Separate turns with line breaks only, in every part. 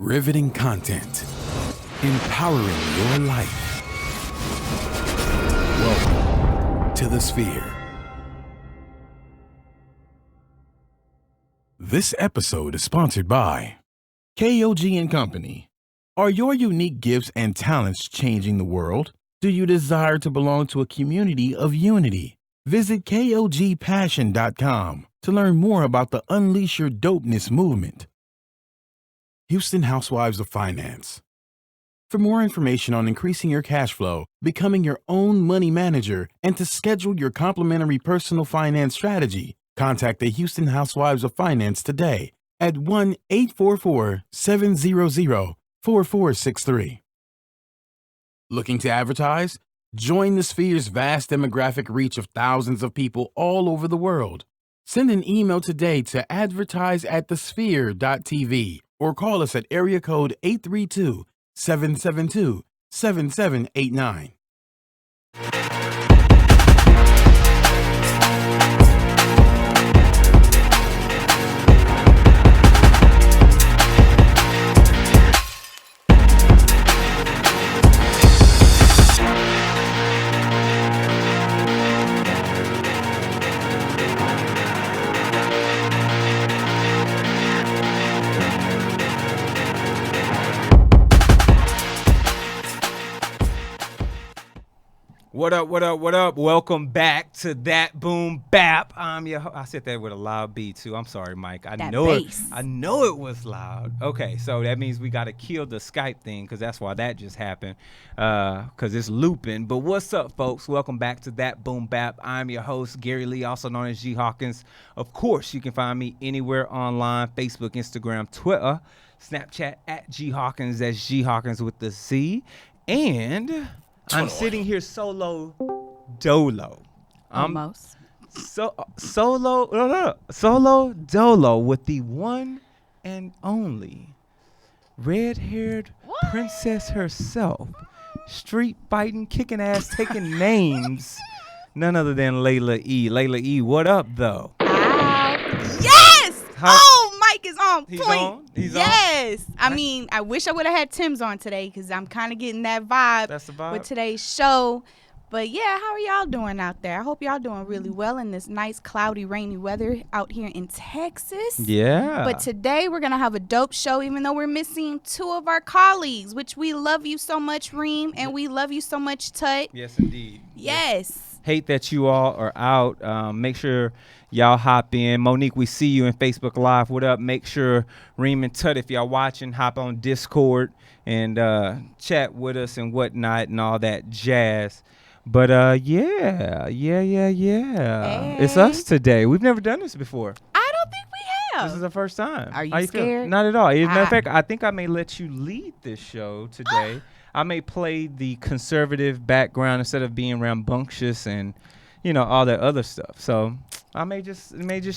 Riveting content. Empowering your life. Welcome to the Sphere. This episode is sponsored by KOG and Company. Are your unique gifts and talents changing the world? Do you desire to belong to a community of unity? Visit KOGpassion.com to learn more about the Unleash Your Dopeness movement. Houston Housewives of Finance. For more information on increasing your cash flow, becoming your own money manager, and to schedule your complimentary personal finance strategy, contact the Houston Housewives of Finance today at 1-844-700-4463. Looking to advertise? Join the Sphere's vast demographic reach of thousands of people all over the world. Send an email today to advertise@thesphere.tv or call us at area code 832-772-7789.
What up, what up, what up? Welcome back to That Boom Bap. I said that with a loud beat too. I'm sorry, Mike. I know it was loud. Okay, so that means we got to kill the Skype thing because that's why that just happened, because it's looping. But what's up, folks? Welcome back to That Boom Bap. I'm your host, Gary Lee, also known as G Hawkins. Of course, you can find me anywhere online, Facebook, Instagram, Twitter, Snapchat at G Hawkins. That's G Hawkins with the C. And I'm sitting here solo dolo.
Almost.
Solo dolo with the one and only red-haired princess herself. Street fighting, kicking ass, taking names. None other than Layla E. Layla E, what up, though?
Yes! Mike is on point.
He's
yes. On? I mean, I wish I would have had Tim's on today because I'm kind of getting that vibe.
That's the vibe
with today's show. But yeah, how are y'all doing out there? I hope y'all doing really well in this nice, cloudy, rainy weather out here in Texas.
Yeah.
But today we're going to have a dope show, even though we're missing two of our colleagues, which we love you so much, Reem, and we love you so much, Tut.
Yes, indeed.
Yes.
Hate that you all are out. Make sure y'all hop in. Monique, we see you in Facebook Live. What up? Make sure Reem and Tut, if y'all watching, hop on Discord and chat with us and whatnot and all that jazz. But yeah.
Hey.
It's us today. We've never done this before.
I don't think we have.
This is the first time.
Are you
How
scared?
Feel? Not at all. As a matter of fact, I think I may let you lead this show today. I may play the conservative background instead of being rambunctious and, all that other stuff. So I may just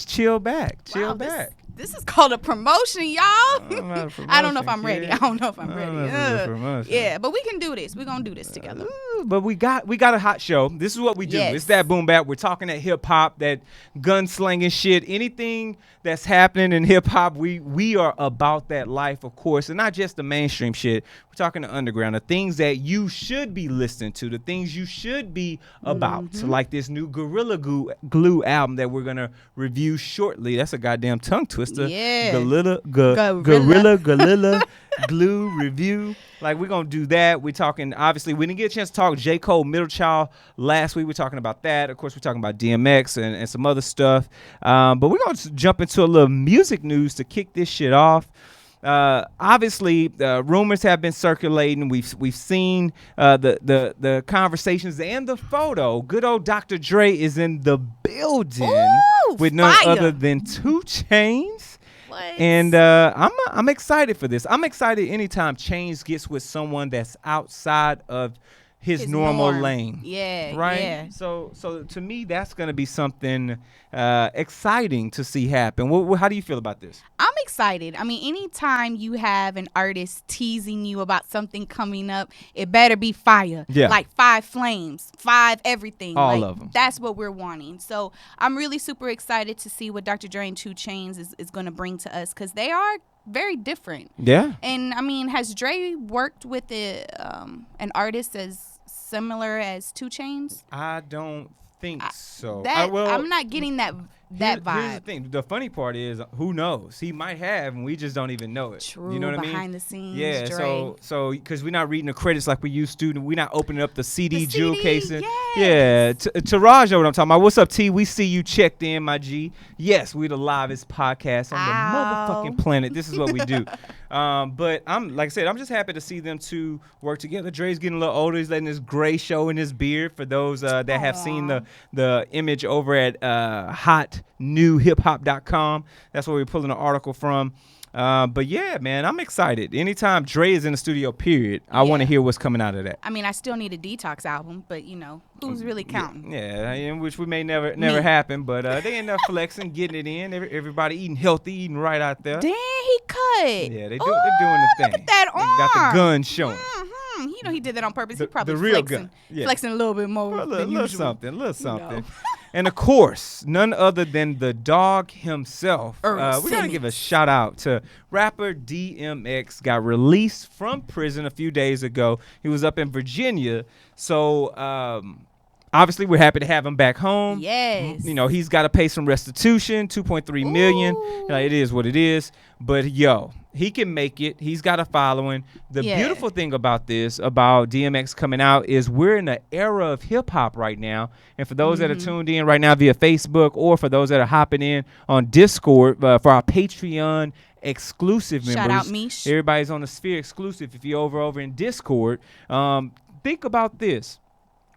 chill back.
This is called a promotion, y'all. I don't know if I'm ready. Yeah, but we can do this. We're going to do this together.
But we got a hot show. This is what we do.
Yes.
It's That Boom Bap. We're talking that hip hop, that gunslinging shit, anything that's happening in hip hop. We are about that life, of course, and not just the mainstream shit. We're talking the underground, the things that you should be listening to, the things you should be about, like this new Gorilla Glue album that we're gonna review shortly. That's a goddamn tongue twister.
Yeah.
Gorilla Glue review. Like, we're going to do that. We're talking, obviously, we didn't get a chance to talk J. Cole, Middle Child last week. We're talking about that. Of course, we're talking about DMX and some other stuff. But we're going to jump into a little music news to kick this shit off. Obviously, rumors have been circulating. We've seen the conversations and the photo. Good old Dr. Dre is in the building.
Ooh,
with none
fire.
other than 2 Chainz.
What?
And I'm excited for this. I'm excited anytime Chainz gets with someone that's outside of his normal lane.
Yeah,
right?
yeah.
So to me, that's going to be something exciting to see happen. How do you feel about this?
I'm excited. I mean, anytime you have an artist teasing you about something coming up, it better be fire.
Yeah.
Like 5 flames, 5 everything.
All
like,
of them.
That's what we're wanting. So I'm really super excited to see what Dr. Dre and 2 Chainz is going to bring to us, because they are very different.
Yeah.
And I mean, has Dre worked with an artist as similar as 2 Chainz?
I don't think so.
I'm not getting that vibe.
Here's the thing. The funny part is, who knows? He might have, and we just don't even know it.
True.
You know what I mean?
Behind the scenes.
Yeah.
Dre.
So because we're not reading the credits like we used to, we're not opening up the CD jewel casing.
Yes.
Yeah. Taraja, what I'm talking about. What's up, T? We see you checked in, my G. Yes, we the livest podcast on the motherfucking planet. This is what we do. But like I said, I'm just happy to see them two work together. Dre's getting a little older. He's letting his gray show in his beard. For those that have seen the image over at hotnewhiphop.com, that's where we're pulling the article from. But yeah, man, I'm excited. Anytime Dre is in the studio, period, I want to hear what's coming out of that.
I mean, I still need a Detox album, but who's really counting?
Yeah, in which we may never happen, but they end up flexing, getting it in. Everybody eating healthy, eating right out there.
Damn, he cut.
Yeah, they're doing the thing.
Look at that arm.
They got the gun showing.
Mm-hmm. He did that on purpose. He probably
the real
flexing,
gun. Yeah.
flexing a little bit more than usual.
Little something. And of course, none other than the dog himself. We got to give a shout out to rapper DMX. Got released from prison a few days ago. He was up in Virginia. So obviously we're happy to have him back home.
Yes.
He's got to pay some restitution, $2.3 million. It is what it is. But he can make it. He's got a following. The beautiful thing about DMX coming out is we're in an era of hip hop right now. And for those that are tuned in right now via Facebook, or for those that are hopping in on Discord for our Patreon exclusive members.
Shout out Mish.
Everybody's on the Sphere exclusive. If you're over in Discord, think about this.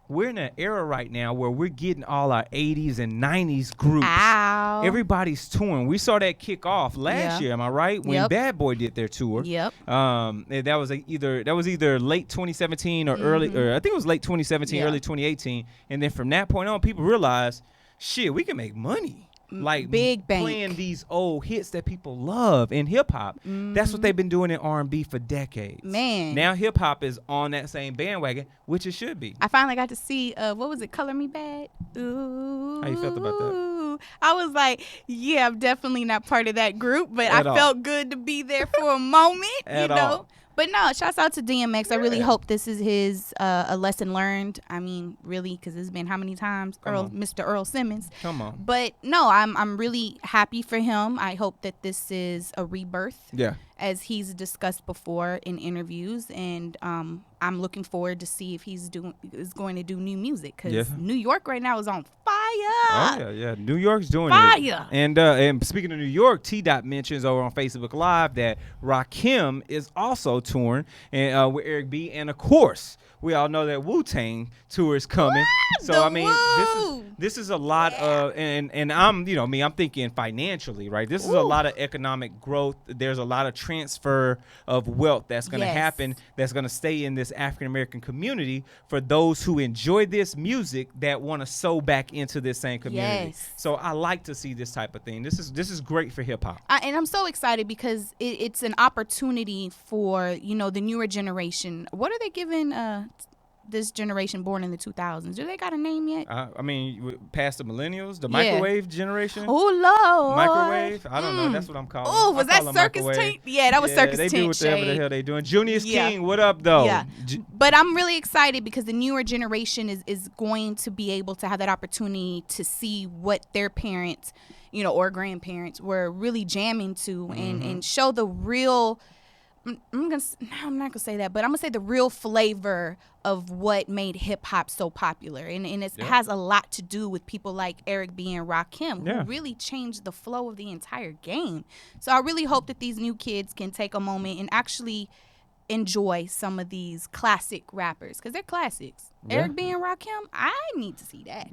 We're in an era right now where we're getting all our 80s and 90s groups.
Ow.
Everybody's touring. We saw that kick off last year, am I right? When Bad Boy did their tour.
Yep.
That was either late 2017 or early, or I think it was late 2017, early 2018. And then from that point on, people realized, shit, we can make money. Like
big bank.
Playing these old hits that people love in hip hop. That's what they've been doing in R&B for decades.
Man.
Now hip hop is on that same bandwagon, which it should be.
I finally got to see what was it? Color Me Bad. Ooh.
How you felt about that?
I was like, yeah, I'm definitely not part of that group, but I felt good to be there for a moment,
All.
But no, shouts out to DMX. I really hope this is his a lesson learned. I mean, really, because it's been how many times? Mr. Earl Simmons.
Come on.
But no, I'm really happy for him. I hope that this is a rebirth.
Yeah.
As he's discussed before in interviews, and I'm looking forward to see if he's going to do new music, because New York right now is on fire.
Oh yeah. New York's doing
fire.
It. And speaking of New York, T-Dot mentions over on Facebook Live that Rakim is also touring and with Eric B, and of course we all know that Wu-Tang tour is coming. So I mean, this is a lot of, and I'm I'm thinking financially, right? This is a lot of economic growth. There's a lot of transfer of wealth that's going to happen, that's going to stay in this African American community for those who enjoy this music that want to sow back into this same community.
Yes.
So I like to see this type of thing. This is great for hip hop.
And I'm so excited because it's an opportunity for the newer generation. What are they giving this generation born in the 2000s? Do they got a name yet?
I mean, past the millennials, the microwave generation.
Oh, Lord.
Microwave? I don't know. That's what I'm calling.
Oh, was that Circus Tank? Yeah, that was Circus Tank.
They do whatever the hell they doing. Junior's King, what up, though?
Yeah. But I'm really excited because the newer generation is going to be able to have that opportunity to see what their parents, or grandparents were really jamming to, and show the real. I'm not gonna say that, but I'm gonna say the real flavor of what made hip hop so popular, and it has a lot to do with people like Eric B and Rakim, who really changed the flow of the entire game. So I really hope that these new kids can take a moment and actually enjoy some of these classic rappers, because they're classics. Eric B and Rakim, I need to see that.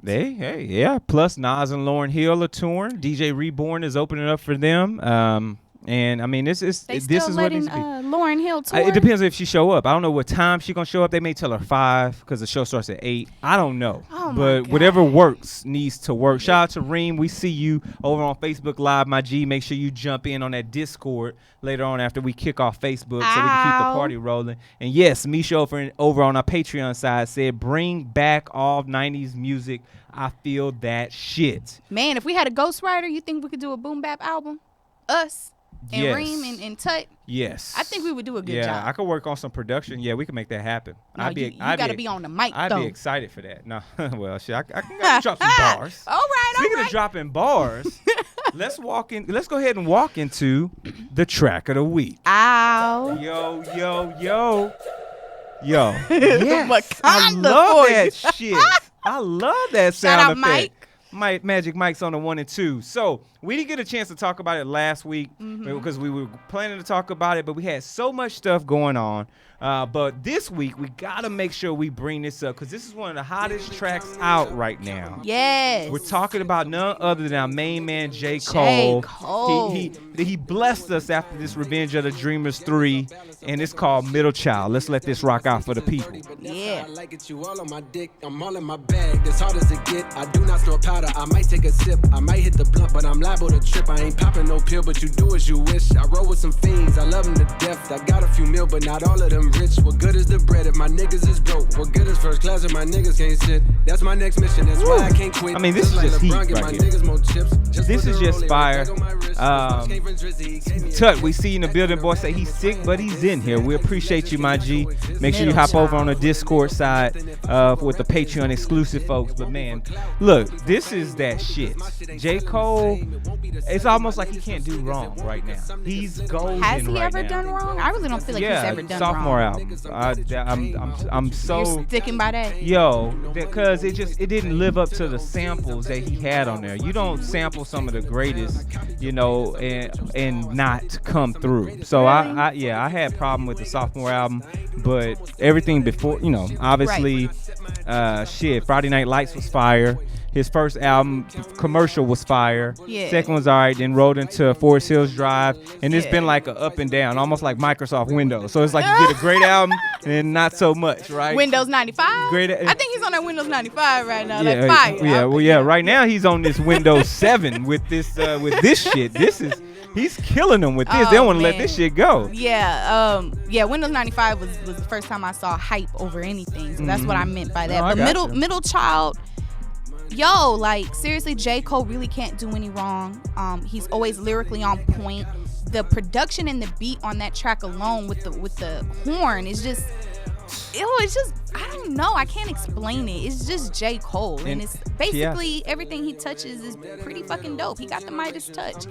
Plus Nas and Lauryn Hill are touring. DJ Reborn is opening up for them. And I mean, this is what it needs to be.
Lauryn Hill tour?
It depends if she show up. I don't know what time she gonna show up. They may tell her 5 because the show starts at 8. I don't know. But whatever works needs to work. Shout out to Reem. We see you over on Facebook Live, my G. Make sure you jump in on that Discord later on after we kick off Facebook so we can keep the party rolling. And yes, Misha over on our Patreon side said, bring back all 90s music. I feel that shit.
Man, if we had a ghostwriter, you think we could do a boom bap album? Us? and
Yes.
Reem and Tut.
Yes.
I think we would do a good job.
Yeah, I could work on some production. Yeah, we can make that happen.
No, you got to be on the mic,
I'd
though.
be excited for that. No, well, shit, I can drop some bars.
All right,
Speaking of dropping bars, let's go ahead and walk into the track of the week.
Ow.
Yo. Yes. I
Wakanda
love
for
that
you.
shit. I love that sound
Shout out,
effect. Magic Mike's on the 1 and 2. So we didn't get a chance to talk about it last week because we were planning to talk about it, but we had so much stuff going on. But this week, we got to make sure we bring this up because this is one of the hottest tracks out right now.
Yes.
We're talking about none other than our main man, J. Cole. He blessed us after this Revenge of the Dreamers 3, and it's called Middle Child. Let's let this rock out for the people.
Yeah.
I like it, you all on my dick. I'm all in my bag. As hard as it get, I do not store powder. I might take a sip. I might hit the blunt, but I'm liable to trip. I ain't popping no pill, but you do as you wish. I roll with some fiends. I love them to death. I got a few mil, but not all of them rich. What good is the bread if my niggas is broke? What good is first class if my niggas can't sit? That's my next mission. That's why I can't quit.
I mean, this is just heat right here. This is just fire. Tut, we see you in the building. Boy say he's sick, but he's in here. We appreciate you, my G. Make sure you hop over on the Discord side with the Patreon exclusive folks. But man, look, this is that shit. J. Cole, it's almost like he can't do wrong right now. He's golden.
Has he
right
ever
now.
done wrong? I really don't feel like he's ever done wrong.
Sophomore album. I'm so
You're sticking by that?
Yo, because it didn't live up to the samples that he had on there. You don't sample some of the greatest, and not come through. So
Really?
I had problem with the sophomore album, but everything before, obviously, Friday Night Lights was fire. His first album, Commercial, was fire.
Yeah.
Second was all right, then rolled into Forest Hills Drive. And it's been like a up and down, almost like Microsoft Windows. So it's like you get a great album and not so much, right?
Windows 95?
Great.
I think he's on that Windows 95 right now.
Yeah,
Like fire.
Right now he's on this Windows 7 with this shit. He's killing them with this. They don't want to let this shit go.
Yeah, Windows 95 was the first time I saw hype over anything. So that's what I meant by that. But middle child, yo, like seriously, J. Cole really can't do any wrong. He's always lyrically on point. The production and the beat on that track alone with the horn is just, it's just, I don't know. I can't explain it. It's just J. Cole. And it's basically everything he touches is pretty fucking dope. He got the Midas touch.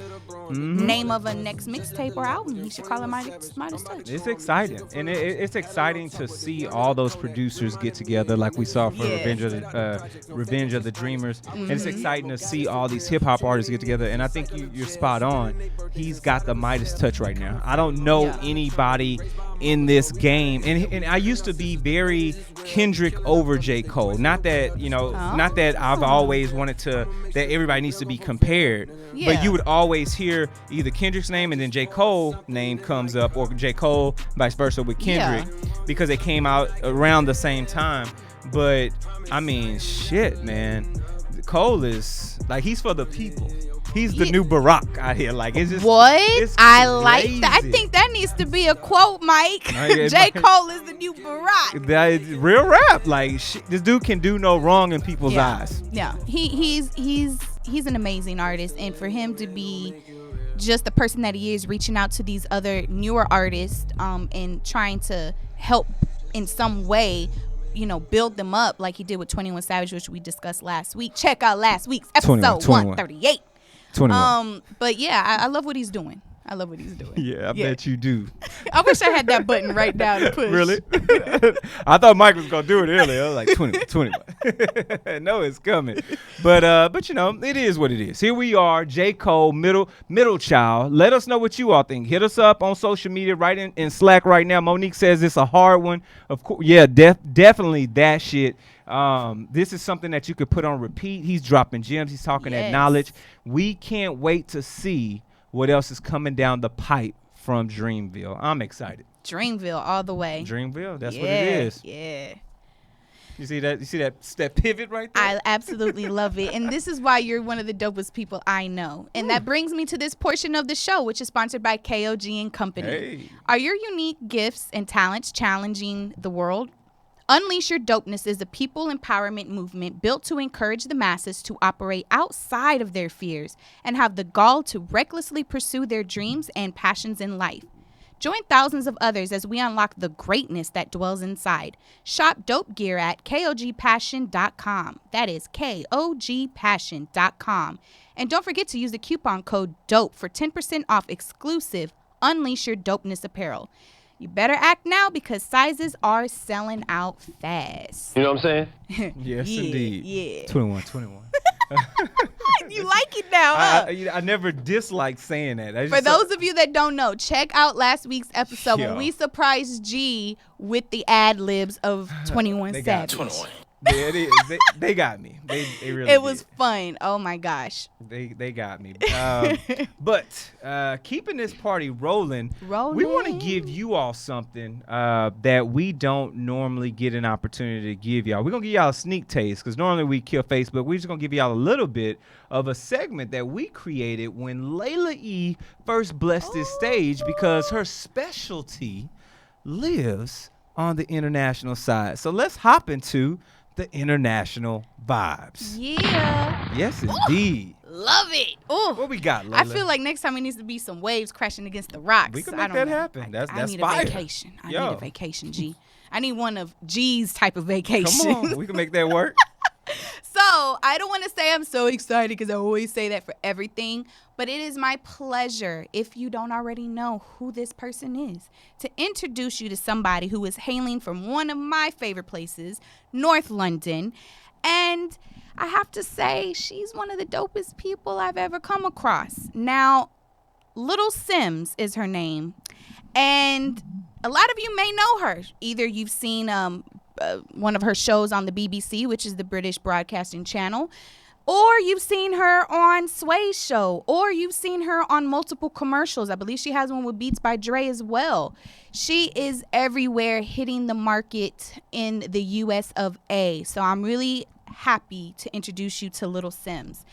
Name of a next mixtape or album. He should call it Midas touch.
It's exciting. And it's exciting to see all those producers get together like we saw for Revenge of the Dreamers. And it's exciting to see all these hip-hop artists get together. And I think you're spot on. He's got the Midas touch right now. I don't know anybody in this game. And I used to be very Kendrick over J. Cole. Not that, not that I've always wanted that everybody needs to be compared.
Yeah.
But you would always hear either Kendrick's name and then J. Cole name comes up, or J. Cole vice versa with Kendrick, because they came out around the same time. But I mean, shit, man. Cole is like, he's for the people. He's the new Barack out here. Like, it's just it's
I like
crazy.
that. I think that needs to be a quote, Mike. J. Cole is the new Barack.
That is real rap. Like, this dude can do no wrong in people's eyes.
Yeah, he's an amazing artist, and for him to be just the person that he is, reaching out to these other newer artists, and trying to help in some way, build them up like he did with 21 Savage, which we discussed last week. Check out last week's episode 138.
21.
But yeah, I love what he's doing.
Yeah, I bet you do.
I wish I had that button right now to push.
Really? I thought Mike was gonna do it earlier. I was like 21. No, it's coming. But it is what it is. Here we are, J. Cole, middle child. Let us know what you all think. Hit us up on social media, right in Slack right now. Monique says it's a hard one. Of course, yeah, definitely that shit. This is something that you could put on repeat. He's dropping gems. He's talking that knowledge. We can't wait to see what else is coming down the pipe from Dreamville. I'm excited.
Dreamville all the way.
Dreamville, that's what it is.
Yeah.
You see that pivot right there?
I absolutely love it. And this is why you're one of the dopest people I know. And that brings me to this portion of the show, which is sponsored by KOG and Company.
Hey.
Are your unique gifts and talents challenging the world? Unleash Your Dopeness is a people empowerment movement built to encourage the masses to operate outside of their fears and have the gall to recklessly pursue their dreams and passions in life. Join thousands of others as we unlock the greatness that dwells inside. Shop dope gear at KOGpassion.com. That is KOGpassion.com. And don't forget to use the coupon code DOPE for 10% off exclusive Unleash Your Dopeness apparel. You better act now because sizes are selling out fast.
You know what I'm saying?
Yes, indeed.
Yeah.
21.
You like it now, huh?
I never disliked saying that.
For those of you that don't know, check out last week's episode when we surprised G with the ad libs of 21 Savage.
21.
Yeah, it is. They got me. They really
It was
did.
fun. Oh my gosh.
They got me. But keeping this party rolling, we want to give you all something that we don't normally get an opportunity to give y'all. We're going to give y'all a sneak taste because normally we kill Facebook. We're just going to give y'all a little bit of a segment that we created when Layla E first blessed this stage because her specialty lives on the international side. So let's hop into the international vibes.
Yeah.
Yes, indeed.
Love it. Ooh.
What we got, Layla?
I feel like next time it needs to be some waves crashing against the rocks.
We can
I
make
don't
that
know.
happen. That's
I need
fire.
a vacation. I
Yo.
need a vacation, G. I need one of G's type of vacation.
Come on, we can make that work.
So I don't want to say I'm so excited because I always say that for everything, but it is my pleasure, if you don't already know who this person is, to introduce you to somebody who is hailing from one of my favorite places, North London. And I have to say, she's one of the dopest people I've ever come across. Now, Little SimZ is her name. And a lot of you may know her. Either you've seen one of her shows on the BBC, which is the British Broadcasting Channel, or you've seen her on Sway's show, or you've seen her on multiple commercials. I believe she has one with Beats by Dre as well. She is everywhere, hitting the market in the US of A. So I'm really happy to introduce you to Little SimZ.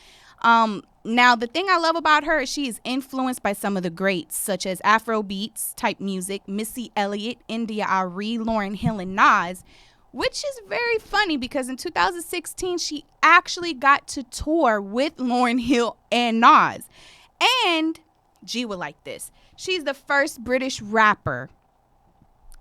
Now, the thing I love about her is she is influenced by some of the greats, such as Afro beats type music, Missy Elliott, India Arie, Lauryn Hill, and Nas, which is very funny because in 2016, she actually got to tour with Lauryn Hill and Nas. And G would like this. She's the first British rapper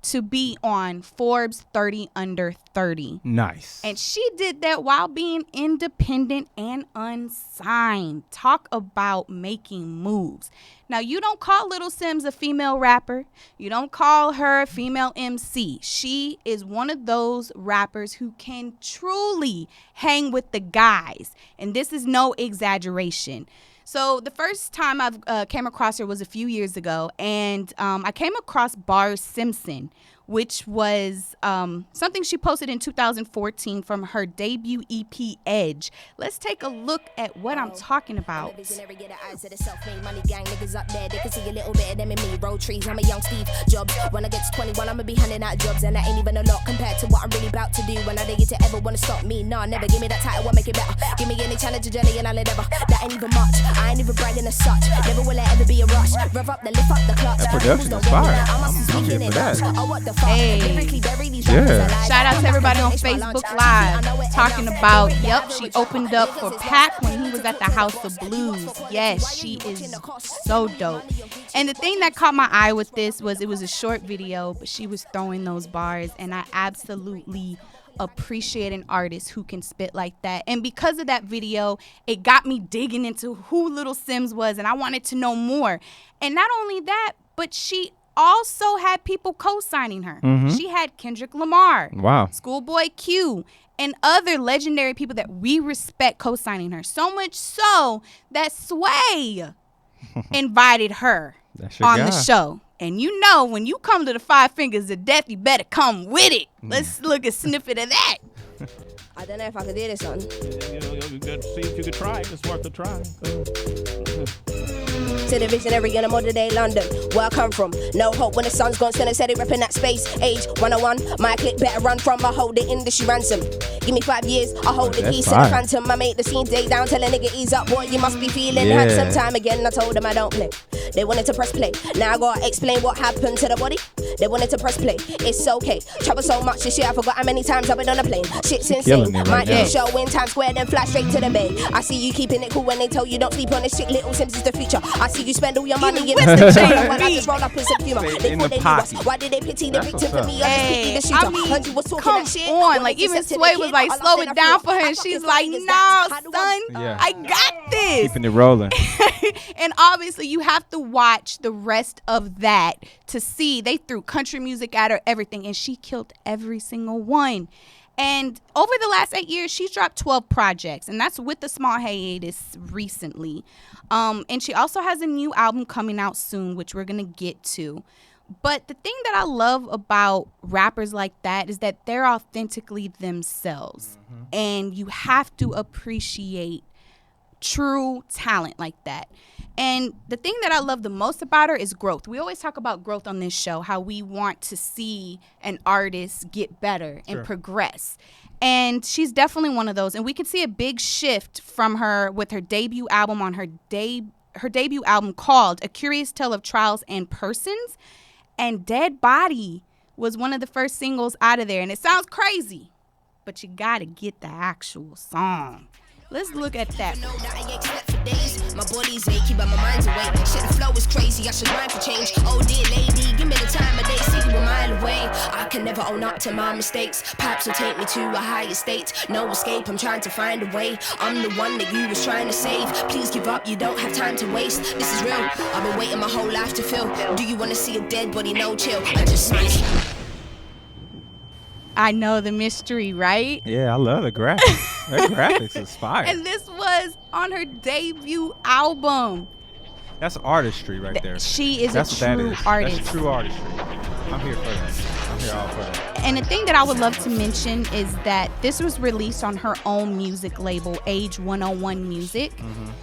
to be on Forbes 30 Under 30.
Nice.
And she did that while being independent and unsigned. Talk about making moves. Now, you don't call Little SimZ a female rapper. You don't call her a female MC. She is one of those rappers who can truly hang with the guys. And this is no exaggeration. So the first time I've came across her was a few years ago, and I came across Bars Simpson, which was something she posted in 2014 from her debut EP, Edge. Let's take a look at what I'm talking about.
Money gang niggas up there, they can see a little bit of them in me. Road trees, I'm a young Steve Jobs. When I get to 21, I'ma be handing out jobs, and that ain't even a lot compared to what I'm really about to do. When I dare you to ever wanna stop me, nah, never. Give me that title, I'll make it better. Give me any challenge, a journey, and I'll endeavor. That ain't even much. I ain't even bragging as such. Never will there ever be a rush. Rev up the lift up the clutch.
That production is fire. I'm here for that.
Oh, what the fuck?
Hey.
Yeah.
Shout out to everybody on Facebook Live talking about, she opened up for Pac when he was at the House of Blues. Yes, she is so dope. And the thing that caught my eye with this was it was a short video, but she was throwing those bars, and I absolutely appreciate an artist who can spit like that. And because of that video, it got me digging into who Little SimZ was, and I wanted to know more. And not only that, but she also had people co-signing her. She had Kendrick Lamar,
Wow.
Schoolboy Q, and other legendary people that we respect co-signing her. So much so that Sway invited her
That's your
on
guy.
the show. And you know, when you come to the Five Fingers of Death, you better come with it. Let's look at a snippet of that.
I don't know if I could do this one.
You know, you could see if you could try. It's worth a try.
to the visionary in the modern day London, where I come from. No hope when the sun's gone, still steady repping that space. Age 101, my click better run from. I hold the industry ransom. Give me 5 years, I hold the keys to the phantom. I make the scene day down, tell a nigga ease up, boy, you must be feeling handsome. Time again, I told them I don't play. They wanted to press play. Now I gotta explain what happened to the body. They wanted to press play. It's okay. Travel so much this year, I forgot how many times I've been on a plane. Shit's insane. Might do a show in Times Square, then fly straight to the bay. I see you keeping it cool when they tell you don't sleep on this shit. Little SimZ is the future. I see you spend all your money in the chain. When I just roll up in some humor. They thought they knew us. Why did they pity the victim for me? I just pity the shooter.
I mean, come on. Like, even Sway was like, slow it down for her. And she's like, nah, son, I got this.
Keeping it rolling.
And obviously, you have to watch the rest of that to see. They threw country music at her, everything, and she killed every single one. And over the last 8 years, she's dropped 12 projects, and that's with the small hiatus recently. And she also has a new album coming out soon, which we're going to get to. But the thing that I love about rappers like that is that they're authentically themselves. And you have to appreciate true talent like that. And the thing that I love the most about her is growth. We always talk about growth on this show, how we want to see an artist get better and progress. And she's definitely one of those. And we can see a big shift from her with her debut album on her debut album called A Curious Tale of Trials and Persons. And Dead Body was one of the first singles out of there. And it sounds crazy, but you got to get the actual song. Let's look at that.
My body's achy, but my mind's awake. Shit, the flow is crazy. I should mind for change. Oh dear lady, give me the time of day. See you a mile away. I can never own up to my mistakes. Perhaps will take me to a higher state. No escape, I'm trying to find a way. I'm the one that you was trying to save. Please give up, you don't have time to waste. This is real. I've been waiting my whole life to feel. Do you want to see a dead body? No chill. I just smash.
I know the mystery, right?
Yeah, I love the graphics. That graphics is fire.
And this was on her debut album.
That's artistry right there.
She is a true artist.
That's true artistry. I'm here for that. I'm here all for that.
And the thing that I would love to mention is that this was released on her own music label, Age 101 Music.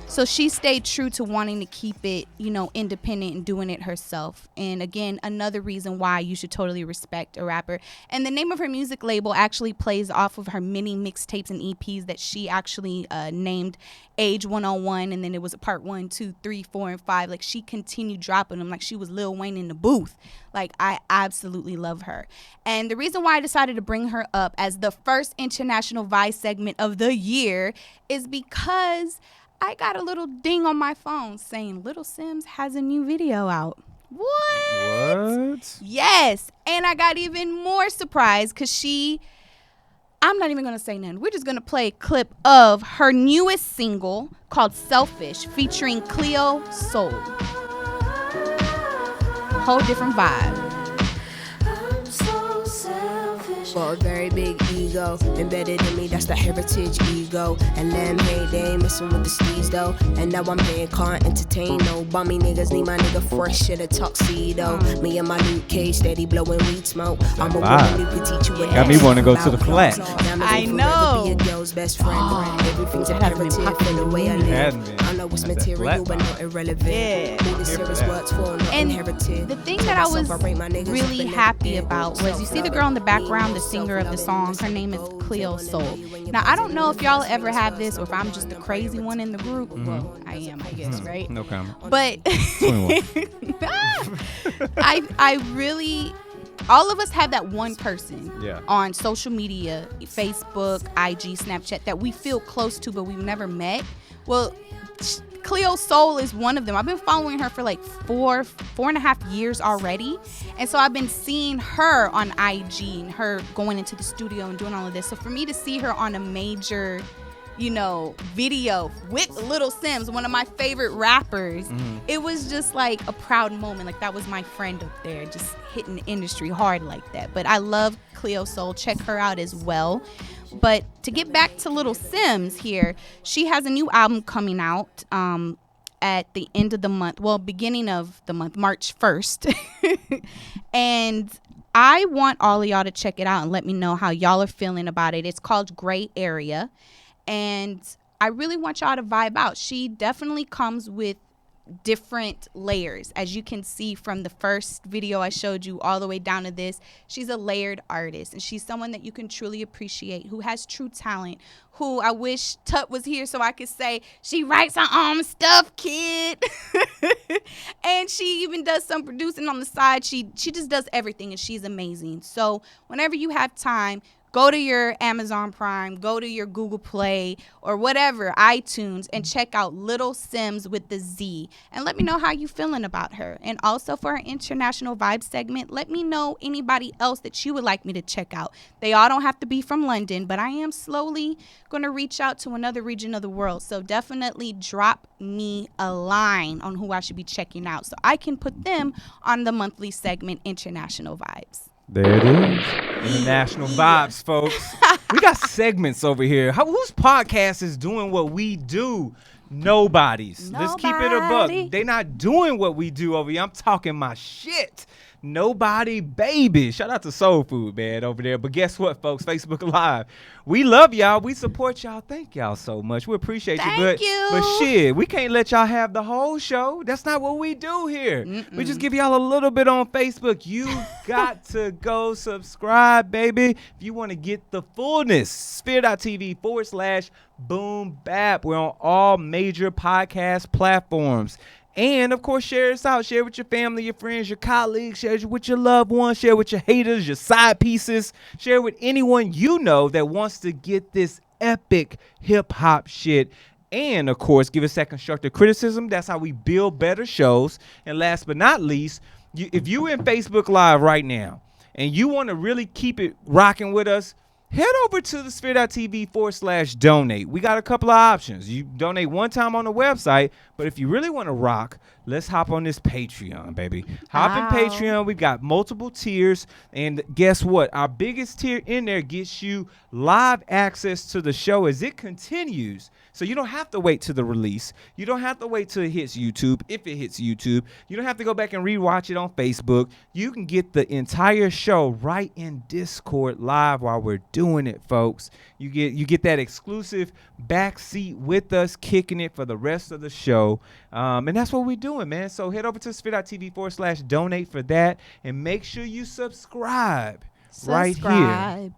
So she stayed true to wanting to keep it, independent and doing it herself. And again, another reason why you should totally respect a rapper. And the name of her music label actually plays off of her many mixtapes and EPs that she actually named Age 101. And then it was part 1, 2, 3, 4, and 5. Like, she continued dropping them like she was Lil Wayne in the booth. Like, I absolutely love her. And the reason why I decided to bring her up as the first International Vice segment of the year is because I got a little ding on my phone saying Little Simz has a new video out. What? Yes. And I got even more surprised because I'm not even going to say nothing. We're just going to play a clip of her newest single called Selfish featuring Cleo Soul. Whole different vibe.
Got a very big ego embedded in me, that's the heritage ego. And them, hey, they ain't messing with the steez though. And now I'm here, can't entertain no bummy niggas. Need my nigga fresh in a tuxedo. Me and my Luke Cage steady blowing weed smoke. I'm a woman who can teach you what.
Got me want to go to the flat.
I know.
Be a girl's best friend. Everything's imperative in the way I live. I know it's material but not irrelevant. All the service works for, not inherited.
The thing that I was really happy about was, you see the girl in the background, the singer of the song, her name is Cleo Soul. Now, I don't know if y'all ever have this or if I'm just the crazy one in the group. Well, I am, I guess, right?
No comment.
But I really, all of us have that one person on social media, Facebook, IG, Snapchat, that we feel close to but we've never met. Well, Cleo Soul is one of them. I've been following her for like four and a half years already. And so I've been seeing her on IG and her going into the studio and doing all of this. So for me to see her on a major, video with Little Simz, one of my favorite rappers, it was just like a proud moment. Like, that was my friend up there just hitting the industry hard like that. But I love Cleo Soul. Check her out as well. But to get back to Little Simz here, she has a new album coming out at the end of the month. Well, beginning of the month, March 1st. And I want all of y'all to check it out and let me know how y'all are feeling about it. It's called Gray Area. And I really want y'all to vibe out. She definitely comes with different layers. As you can see from the first video I showed you all the way down to this, she's a layered artist, and she's someone that you can truly appreciate, who has true talent, who I wish Tut was here so I could say she writes her own stuff, kid. And she even does some producing on the side. She just does everything, and she's amazing. So whenever you have time, go to your Amazon Prime, go to your Google Play or whatever, iTunes, and check out Little SimZ with the Z. And let me know how you feeling about her. And also for our International Vibe segment, let me know anybody else that you would like me to check out. They all don't have to be from London, but I am slowly going to reach out to another region of the world. So definitely drop me a line on who I should be checking out so I can put them on the monthly segment International Vibes.
There it is. International vibes, folks. We got segments over here. Whose podcast is doing what we do? Nobody's. Let's keep it a buck. They not doing what we do over here. I'm talking my shit. Nobody, baby. Shout out to Soul Food, man, over there. But guess what, folks? Facebook Live. We love y'all. We support y'all. Thank y'all so much. We appreciate you.
Thank you.
But shit, we can't let y'all have the whole show. That's not what we do here. We just give y'all a little bit on Facebook. You got to go subscribe, baby. If you want to get the fullness, sphere.tv/Boom Bap. We're on all major podcast platforms. And, of course, share us out. Share with your family, your friends, your colleagues. Share with your loved ones. Share with your haters, your side pieces. Share with anyone you know that wants to get this epic hip-hop shit. And, of course, give us that constructive criticism. That's how we build better shows. And last but not least, if you're in Facebook Live right now and you want to really keep it rocking with us, head over to the sphere.tv/donate. We got a couple of options. You donate one time on the website, but if you really want to rock, let's hop on this Patreon, baby. Hop in Patreon. We've got multiple tiers, and guess what? Our biggest tier in there gets you live access to the show as it continues. So you don't have to wait to the release. You don't have to wait till it hits YouTube, if it hits YouTube. You don't have to go back and rewatch it on Facebook. You can get the entire show right in Discord live while we're doing it, folks. You get that exclusive backseat with us, kicking it for the rest of the show. And that's what we're doing, man. So head over to sphere.tv/donate for that. And make sure you subscribe right here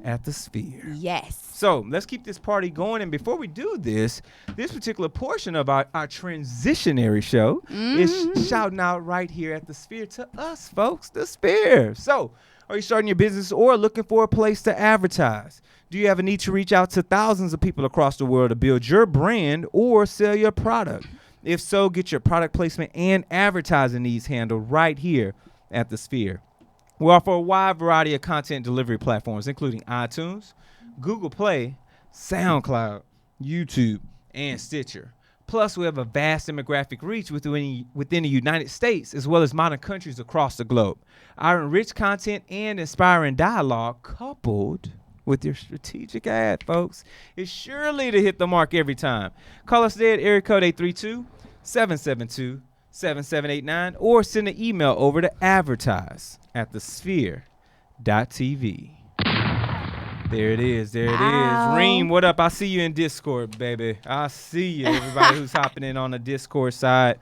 at the Sphere.
Yes.
So let's keep this party going. And before we do this particular portion of our transitionary show is shouting out right here at the Sphere to us, folks, the Sphere. So are you starting your business or looking for a place to advertise? Do you have a need to reach out to thousands of people across the world to build your brand or sell your product? If so, get your product placement and advertising needs handled right here at the Sphere. We offer a wide variety of content delivery platforms, including iTunes, Google Play, SoundCloud, YouTube, and Stitcher. Plus, we have a vast demographic reach within the United States, as well as modern countries across the globe. Our enriched content and inspiring dialogue, coupled with your strategic ad, folks, is surely to hit the mark every time. Call us today at area code 832-772-7789 or send an email over to advertise@thesphere.tv. There it is. There it is. Reem, what up? I see you in Discord, baby. I see you. Everybody who's hopping in on the Discord side.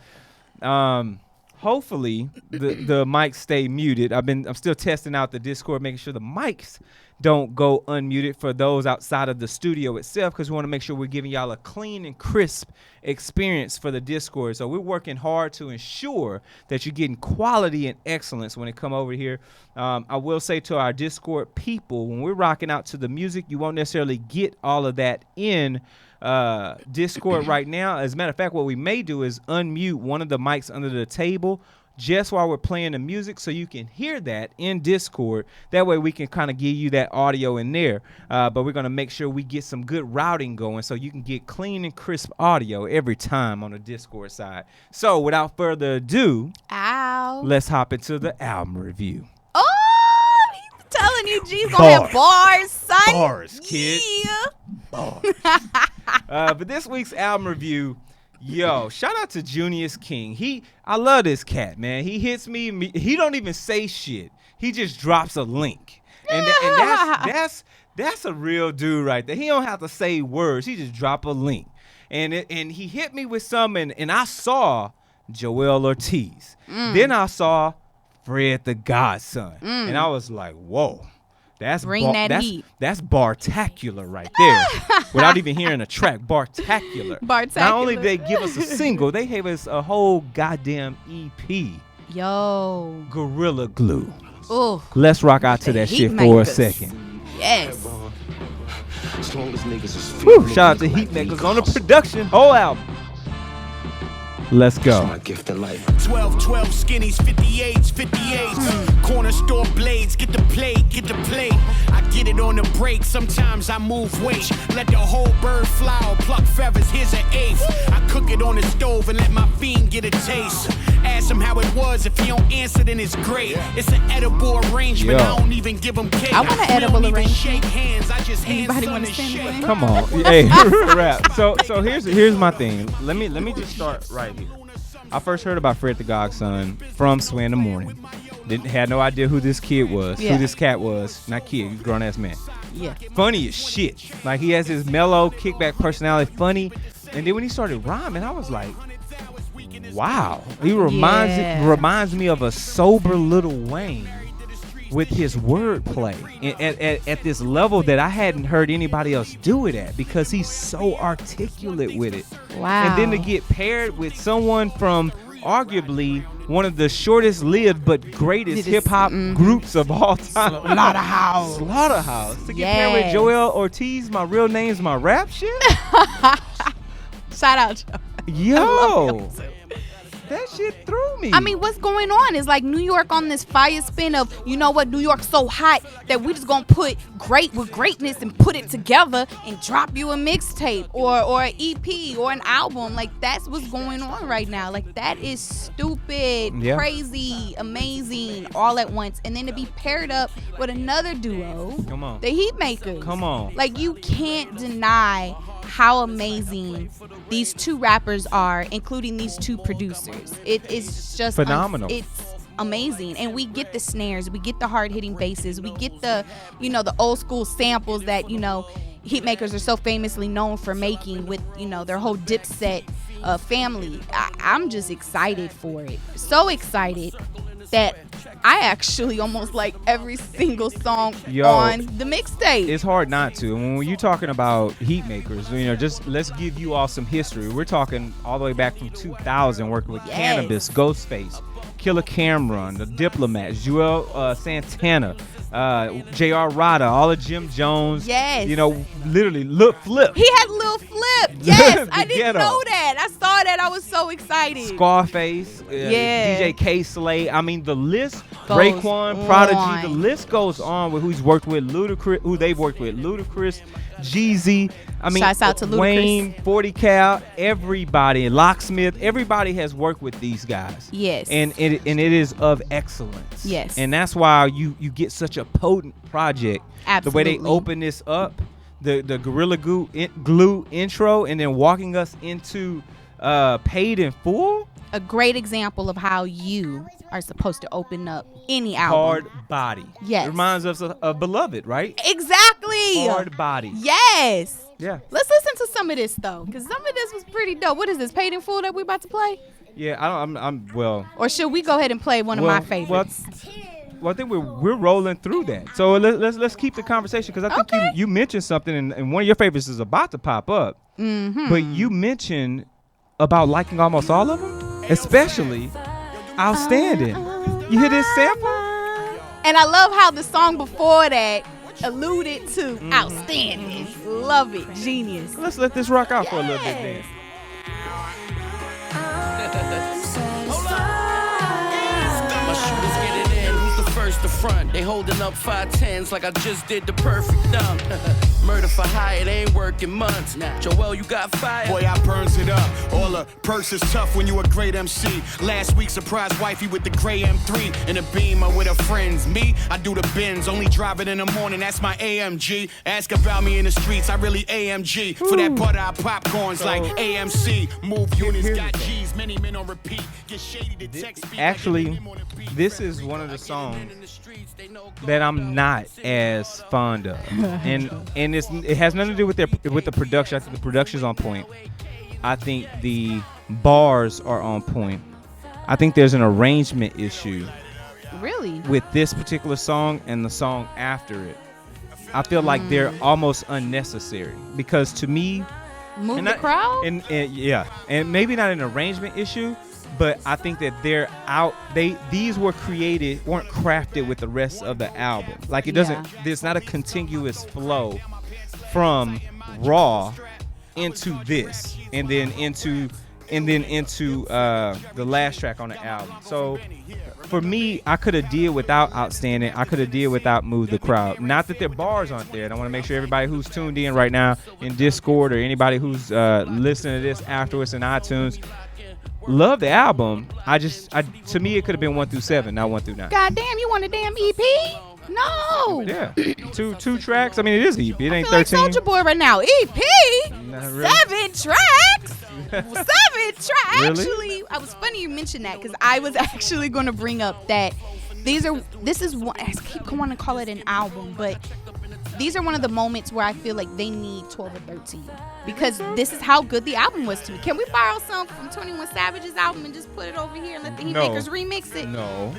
Hopefully the mics stay muted. I'm still testing out the Discord, making sure the mics don't go unmuted for those outside of the studio itself, because we want to make sure we're giving y'all a clean and crisp experience for the Discord. So we're working hard to ensure that you're getting quality and excellence when it come over here. I will say to our Discord people, when we're rocking out to the music, you won't necessarily get all of that in Discord right now. As a matter of fact, what we may do is unmute one of the mics under the table just while we're playing the music, so you can hear that in Discord. That way we can kind of give you that audio in there. But we're going to make sure we get some good routing going so you can get clean and crisp audio every time on the Discord side. So without further ado, let's hop into the album review.
Oh, he's telling you G's going to have bars, son.
Bars, kid.
Yeah.
Bars. But this week's album review, yo, shout out to Junius King. I love this cat, man. He hits me. He don't even say shit. He just drops a link, and that's a real dude right there. He don't have to say words. He just drop a link, and he hit me with some, and I saw Joel Ortiz. Then I saw Fred the Godson, and I was like, whoa. That's bartacular right there. Without even hearing a track, bartacular. Not only they give us a single, they gave us a whole goddamn EP.
Yo.
Gorilla Glue.
Ooh.
Let's rock out to that shit for a second.
Yes.
Woo, shout out to Heatmakers on the production. Whole album. Let's go.
12 skinnies, 58s. Corner store blades, get the play. I get it on the break, sometimes I move weight. Let the whole bird fly or pluck feathers, here's an eighth. I cook it on the stove and let my fiend get a taste. Ask him how it was, if he don't answer then it's great. It's an edible arrangement, I don't even give him cake.
I want an edible arrangement.
Shake hands, I just
Anybody
want
want to stand
Come on. Hey, rap. So here's my thing. Let me just start right here. I first heard about Fred the Godson from Sway in the Morning. Had no idea who this kid was, who this cat was. Not kid, he's a grown ass man.
Yeah.
Funny as shit. Like he has his mellow kickback personality, funny. And then when he started rhyming, I was like, wow. He reminds me of a sober Lil Wayne with his wordplay at this level that I hadn't heard anybody else do it at, because he's so articulate with it.
Wow.
And then to get paired with someone from arguably one of the shortest lived but greatest hip hop groups of all time, Slaughterhouse. To get paired with Joel Ortiz, my real name's my rap shit.
Shout out,
yo. That shit threw me.
I mean, what's going on is like New York on this fire spin of, you know what, New York's so hot that we just gonna put great with greatness and put it together and drop you a mixtape or an EP or an album. Like, that's what's going on right now. Like, that is stupid, crazy, amazing, all at once. And then to be paired up with another duo,
come on,
the Heatmakers.
Come on.
Like, you can't deny how amazing these two rappers are, including these two producers. It is just
phenomenal.
It's amazing. And we get the snares, we get the hard-hitting basses, we get the, you know, the old school samples that, you know, Heatmakers are so famously known for making with, you know, their whole Dipset family. I'm just excited for it. So excited that I actually almost like every single song on the mixtape.
It's hard not to. And when you're talking about Heatmakers, you know, just let's give you all some history. We're talking all the way back from 2000, working with Cannabis, Ghostface, Killer Cameron, The Diplomats, Joel Santana, J.R. Rada, all of Jim Jones.
Yes.
You know, literally, Lil Flip.
He had Lil Flip. Yes, I didn't know that. I saw that. I was so excited.
Scarface, DJ K-Slay. I mean, the list, Raekwon, Prodigy, the list goes on with who's worked with Ludacris, who they've worked with. Ludacris, Jeezy. I mean,
shouts out to Ludacris.
Wayne, 40 Cal, everybody, Locksmith, everybody has worked with these guys.
Yes.
And it is of excellence.
Yes.
And that's why you get such a potent project.
Absolutely.
The way they open this up, the Gorilla Glue intro, and then walking us into Paid in Full.
A great example of how you are supposed to open up any album.
Hard Body.
Yes.
It reminds us of Beloved, right?
Exactly.
Hard Body.
Yes.
Yeah.
Let's listen to some of this though, because some of this was pretty dope. What is this, Paid in Full that we about to play?
Yeah, I'm well.
Or should we go ahead and play one of my favorites?
Well, I think we're rolling through that. So let's keep the conversation, because I think you mentioned something, and one of your favorites is about to pop up.
Mm-hmm.
But you mentioned about liking almost all of them, especially Outstanding. You hear this sample?
And I love how the song before that alluded to Outstanding. Love it. Genius.
Let's let this rock out for a little bit then.
My shooters get it in. Who's the first to front? They holding up 5'10s like I just did the perfect dunk. Murder for hire, it ain't working months. Joel, you got fired.
Boy, I burns it up. All the perks is tough when you a great MC. Last week, surprised wifey with the gray M3 in a Beamer with her friends. Me, I do the bins, only drive it in the morning. That's my AMG. Ask about me in the streets, I really AMG. For that butter, I popcorns like AMC. Move units, got G's, many men on repeat. Get shady to text.
Actually, this is one of the songs that I'm not as fond of, and it has nothing to do with the production. I think the production's on point. I think the bars are on point. I think there's an arrangement issue.
Really?
With this particular song and the song after it. I feel like they're almost unnecessary because to me,
move the crowd.
And yeah, and maybe not an arrangement issue, but I think that they're out. These weren't crafted with the rest of the album. Like it doesn't. There's not a continuous flow from Raw into this, and then into the last track on the album. So for me, I could have deal without Outstanding. I could have deal without Move the Crowd. Not that their bars aren't there. And I want to make sure everybody who's tuned in right now in Discord or anybody who's listening to this afterwards in iTunes, love the album. To me, it could have been 1 through 7, not 1 through 9.
God damn, you want a damn EP? No.
Yeah, two tracks. I mean, it is EP. It ain't
I feel
13.
like Soulja Boy right now. EP.
Not really.
7 tracks. 7 tracks.
Really?
Actually, I was funny you mentioned that because I was actually going to bring up that this is one. I keep wanting to call it an album, but these are one of the moments where I feel like they need 12 or 13 because this is how good the album was to me. Can we borrow some from 21 Savage's album and just put it over here and let the Heatmakers remix it?
No.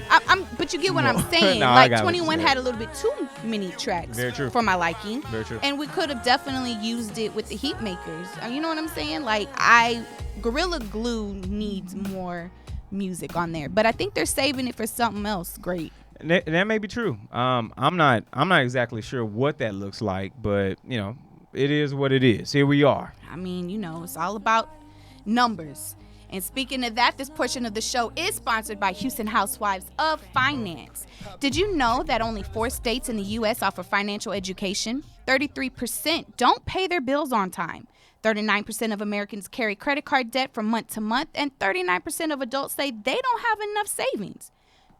But you get what I'm saying.
No,
like 21 had a little bit too many tracks for my liking.
Very true.
And we could have definitely used it with the Heatmakers. You know what I'm saying? Like Gorilla Glue needs more music on there, but I think they're saving it for something else great.
And that may be true. I'm not exactly sure what that looks like, but it is what it is. Here we are.
I mean, it's all about numbers. And speaking of that, this portion of the show is sponsored by Houston Housewives of Finance. Did you know that only 4 states in the U.S. offer financial education? 33% don't pay their bills on time. 39% of Americans carry credit card debt from month to month, and 39% of adults say they don't have enough savings.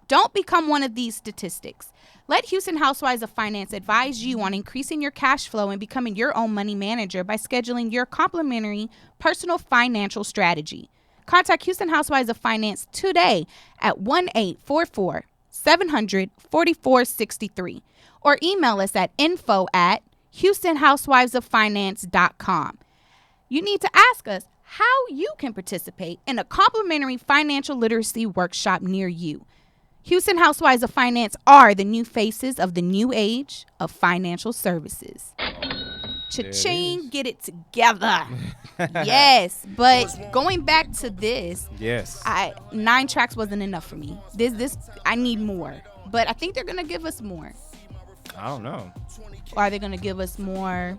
Don't become one of these statistics. Let Houston Housewives of Finance advise you on increasing your cash flow and becoming your own money manager by scheduling your complimentary personal financial strategy. Contact Houston Housewives of Finance today at 1-844-700-4463 or email us at info@houstonhousewivesoffinance.com. You need to ask us how you can participate in a complimentary financial literacy workshop near you. Houston Housewives of Finance are the new faces of the new age of financial services. Cha-ching, get it together. Yes, but going back to this, 9 tracks wasn't enough for me. This I need more, but I think they're gonna give us more.
I don't know.
Or are they gonna give us more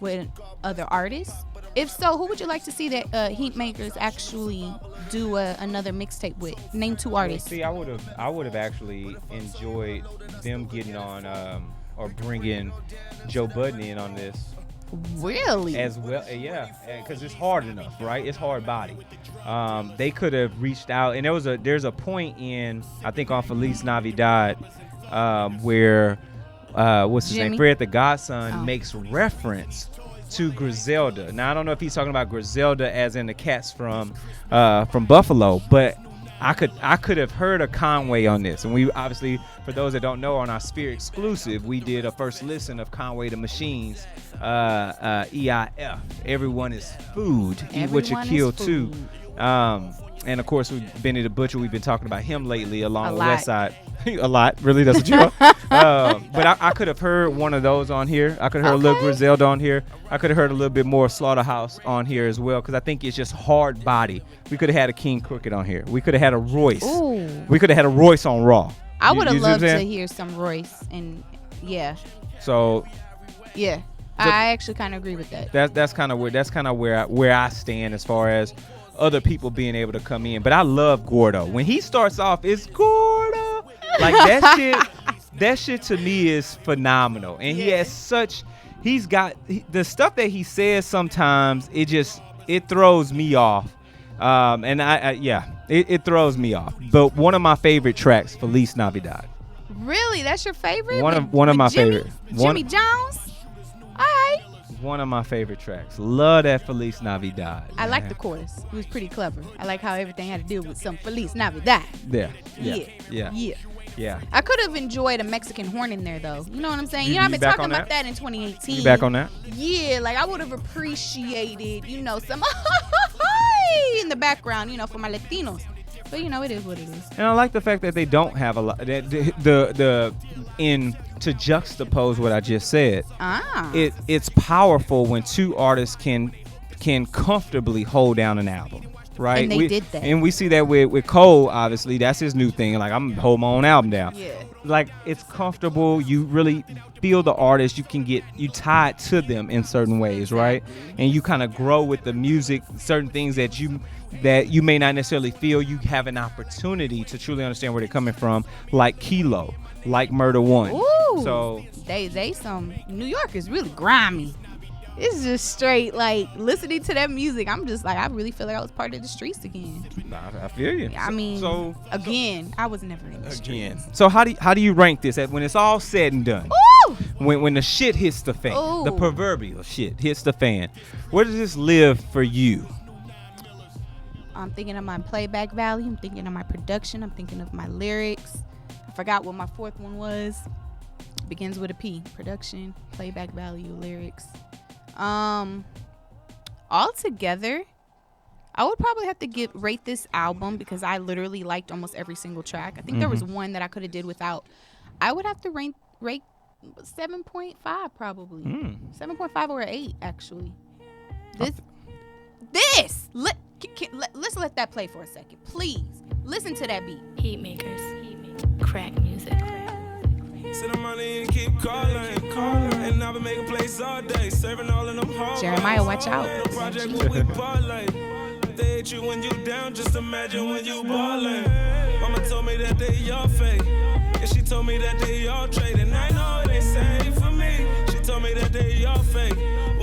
with other artists? If so, who would you like to see that Heatmakers actually do another mixtape with? Name 2 artists.
See, I would have actually enjoyed them getting on or bringing Joe Budden in on this.
Really?
As well, yeah, because it's hard enough, right? It's hard body. They could have reached out, and there's a point in, I think on Feliz Navidad, where what's his name, Fred the Godson makes reference to Griselda. Now I don't know if he's talking about Griselda as in the cats from Buffalo, but I could have heard a Conway on this. And we obviously, for those that don't know, on our Sphere exclusive, we did a first listen of Conway the Machines, EIF. Everyone is food. Eat what you kill too. And of course, Benny the Butcher. We've been talking about him lately along the West Side. A lot, really. That's what you know. But I could have heard one of those on here. I could have heard a little Griselda on here. I could have heard a little bit more Slaughterhouse on here as well, because I think it's just hard body. We could have had a King Crooked on here. We could have had a Royce.
Ooh.
We could have had a Royce on Raw.
I would have loved to hear some Royce, and
So
I actually kind of agree with that.
That's kind of where I stand as far as other people being able to come in. But I love Gordo. When he starts off, it's Gordo. Like that shit to me is phenomenal. And he has he's got the stuff that he says sometimes, it throws me off. And it throws me off. But one of my favorite tracks, Feliz Navidad.
Really? That's your favorite?
One of my favorite.
Jimmy Jones? All right.
One of my favorite tracks. Love that Feliz Navidad.
I like the chorus. It was pretty clever. I like how everything had to do with some Feliz Navidad.
Yeah.
I could have enjoyed a Mexican horn in there, though. You know what I'm saying? I've been talking about that in 2018.
You back on that?
Yeah, like I would have appreciated, some in the background, for my Latinos. But you know, it is what it is.
And I like the fact that they don't have a lot. To juxtapose what I just said. It's powerful when two artists can comfortably hold down an album. Right,
and they did that,
and we see that with Cole. Obviously, that's his new thing. Like, I'm gonna hold my own album down.
Yeah,
like it's comfortable. You really feel the artist. You can get tied to them in certain ways, right? And you kind of grow with the music. Certain things that you may not necessarily feel. You have an opportunity to truly understand where they're coming from, like Kilo, like Murder One.
Ooh,
so
they some New York is really grimy. It's just straight, like, listening to that music, I'm just like, I really feel like I was part of the streets again.
I feel you.
I mean, again, I was never in the streets.
So how do you rank this when it's all said and done?
Ooh!
When the shit hits the fan,
Ooh.
the proverbial shit hits the fan, where does this live for you?
I'm thinking of my playback value. I'm thinking of my production. I'm thinking of my lyrics. I forgot what my fourth one was. It begins with a P. Production, playback value, lyrics. All together, I would probably have to rate this album because I literally liked almost every single track. I think there was one that I could have did without. I would have to rate 7.5 probably. 7.5 or 8 actually. Let's let that play for a second, please. Listen to that beat.
Heat makers, crack music.
Sit on money and keep calling. And I've been making plays all day, serving all in them halls.
Jeremiah, watch out.
Project what we parlay. They hate you when you down, just imagine when you ballin'. Mama told me that they all fake, and she told me that they all trade, and I know it ain't safe for me. She told me that they all fake.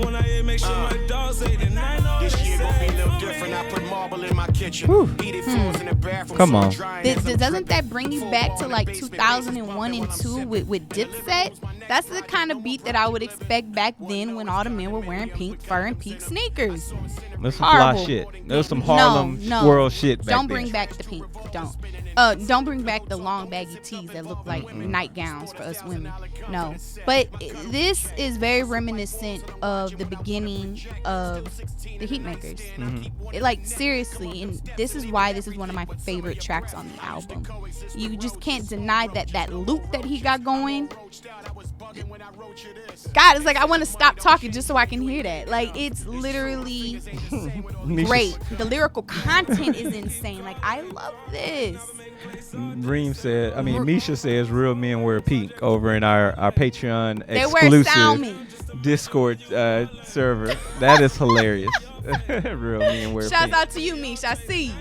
When I ain't make sure my dogs ate, and I know
this
it
year
ain't
gonna be a
safe
little
for
different.
me.
I put marble in my kitchen. Heated floors in the bathroom.
Come on.
Doesn't that bring you back to like 2001 and 2 with Dipset? That's the kind of beat that I would expect back then when all the men were wearing pink fur and pink sneakers.
There's some fly shit. There's some Harlem world shit back
Don't
there.
bring back the pink. Don't bring back the long baggy tees that look like nightgowns for us women. No. But this is very reminiscent of the beginning of the Heatmakers. Like, seriously, and this is why this is one of my favorite tracks on the album. You just can't deny that loop that he got going. God, it's like I want to stop talking just so I can hear that. Like, it's literally great. The lyrical content is insane. Like, I love this.
Misha says real men wear pink over in our Patreon
they exclusive
Discord server. That is hilarious. Real men wear
Shouts
pink.
out to you, Misha. I see you.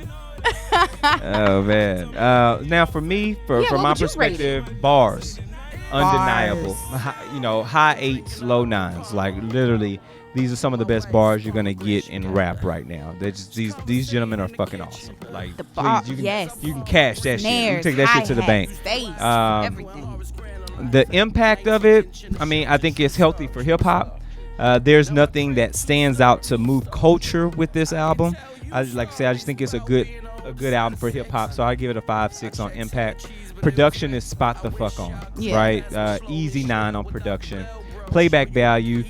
Oh, man. Now, for me, from my perspective, bars. Undeniable. High 8s, low 9s. Like, literally, these are some of the best bars you're gonna get in rap right now. They're just, these gentlemen are fucking awesome. Like,
the bar,
please,
yes,
you can cash that shit. You can take that shit to the bank.
Everything.
The impact of it, I think it's healthy for hip hop. There's nothing that stands out to move culture with this album. I just think it's a good album for hip hop. So I give it a 5-6 on impact. Production is spot the fuck on, right? Easy 9 on production. Playback value,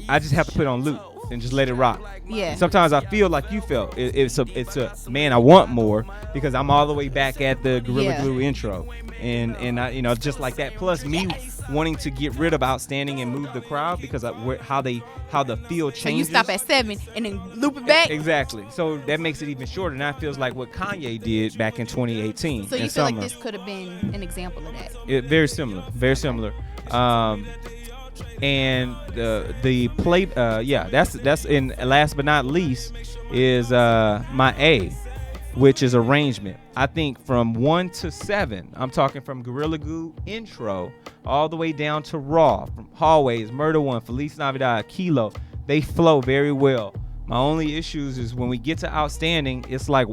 I just have to put on loop and just let it rock.
Yeah.
Sometimes I feel like you felt. It's a man, I want more because I'm all the way back at the Gorilla Glue intro, and I just like that. Plus me wanting to get rid of Outstanding and move the crowd because how the feel changes.
So you stop at 7 and then loop it back.
Exactly. So that makes it even shorter. And that feels like what Kanye did back in 2018.
So you feel like this could have been an example of that?
Very similar. Very similar. And the play, that's in last but not least is my A, which is arrangement. I think from 1 to 7, I'm talking from Gorilla Glue intro all the way down to Raw, from Hallways, Murder One, Feliz Navidad, Kilo. They flow very well. My only issues is when we get to Outstanding, it's like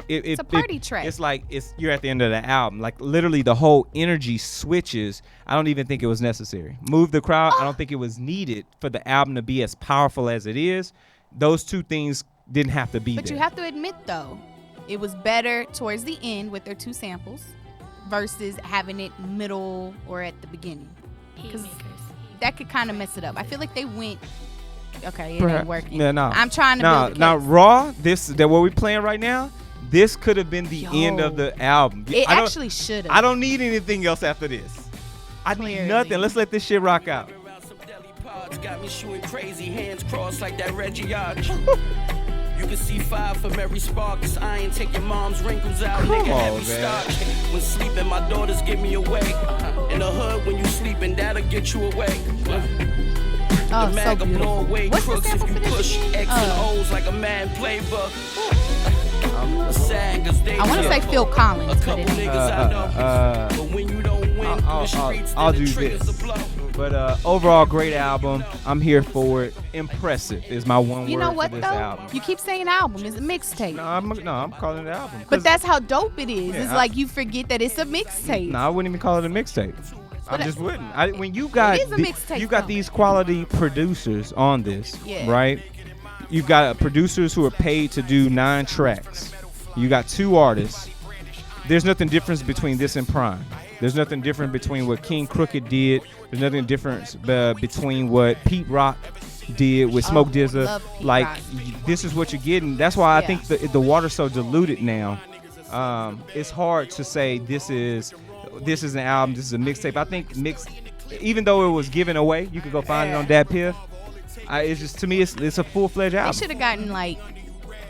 it's a party track.
It's like you're at the end of the album. Like literally the whole energy switches. I don't even think it was necessary. Move the crowd. I don't think it was needed for the album to be as powerful as it is. Those two things didn't have to be there.
But you have to admit though, it was better towards the end with their 2 samples versus having it middle or at the beginning. Because that could kind of mess it up. I feel like they went. Okay, it ain't working.
Yeah, no.
I'm trying to build
now Raw. That what we playing right now. This could have been the end of the album.
It actually should have.
I don't need anything else after this. I need nothing. Let's let this shit rock out.
Got me shooting crazy, hands crossed like that Reggie Arch. You can see fire from every spark. This iron take your mom's wrinkles out. Nigga, heavy starch. When sleeping, my daughters get me awake. In the hood, when you sleeping, that'll get you awake.
Oh, so beautiful. What's the sample for this?
Push X and O's like a mad playbook.
I want to say Phil Collins, but it ain't.
I'll do this. But overall, great album. I'm here for it. Impressive is my one word.
You know what
for this
though?
album.
You keep saying album. It's a mixtape.
No, I'm calling it an album.
But that's how dope it is.
Yeah,
it's like you forget that it's a mixtape.
No, I wouldn't even call it a mixtape. I just wouldn't. When you got these quality producers on this, right? You've got producers who are paid to do 9 tracks. You got 2 artists. There's nothing different between this and Prime. There's nothing different between what King Crooked did. There's nothing different between what Pete Rock did with Smoke DZA. Like, this is what you're getting. That's why I think the water's so diluted now. It's hard to say this is an album, this is a mixtape. I think even though it was given away, you could go find it on Dat Piff. It's just, to me, it's a full-fledged album.
They should have gotten like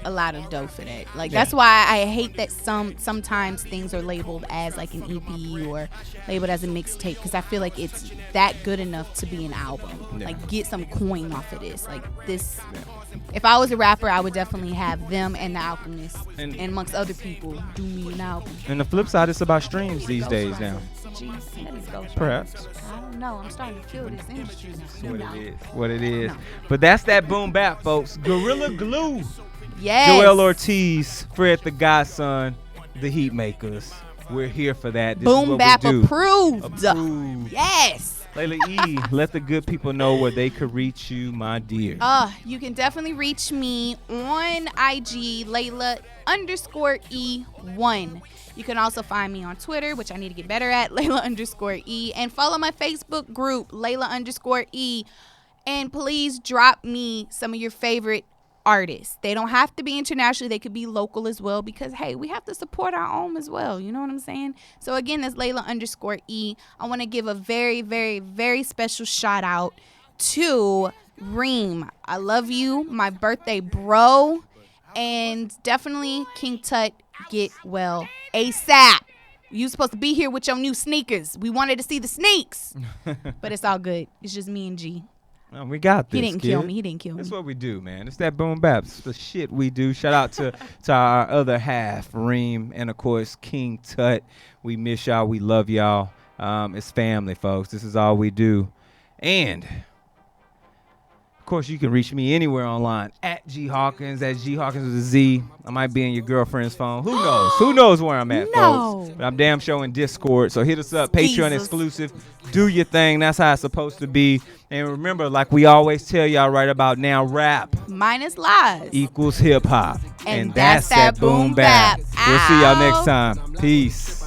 a lot of dough for that. Like that's why I hate that sometimes things are labeled as like an EP or labeled as a mixtape, because I feel like it's that good enough to be an album. Like get some coin off of this. Like this. If I was a rapper, I would definitely have them and The Alchemist and amongst other people do me an album.
And the flip side, it's about streams these days now. Perhaps.
I don't know. I'm starting to feel this industry.
What it is. No. But that's that boom bap, folks. Gorilla Glue.
Yes.
Joel Ortiz, Fred the Godson, the Heat Makers. We're here for that. This
boom bap approved.
Yes. Layla E, let the good people know where they could reach you, my dear.
You can definitely reach me on IG, Layla_E1. You can also find me on Twitter, which I need to get better at, Layla_E. And follow my Facebook group, Layla_E. And please drop me some of your favorite artists. They don't have to be international. They could be local as well, because hey, we have to support our own as well. You know what I'm saying? So again, that's Layla_E. I want to give a very, very, very special shout out to Reem. I love you, my birthday bro, and definitely King Tut, get well ASAP. You supposed to be here with your new sneakers. We wanted to see the sneaks, but it's all good. It's just me and G.
Oh, we got this.
He didn't kill me.
That's what we do, man. It's that boom bap. It's the shit we do. Shout out to our other half, Reem, and of course King Tut. We miss y'all. We love y'all. It's family, folks. This is all we do. And of course, you can reach me anywhere online at G Hawkins. That's G Hawkins with a Z. I might be in your girlfriend's phone. Who knows? Who knows where I'm at, folks? But I'm damn sure in Discord. So hit us up. Patreon exclusive. Do your thing. That's how it's supposed to be. And remember, like we always tell y'all right about now, rap
minus lies
equals hip hop.
And that's that boom bap.
We'll see y'all next time. Peace.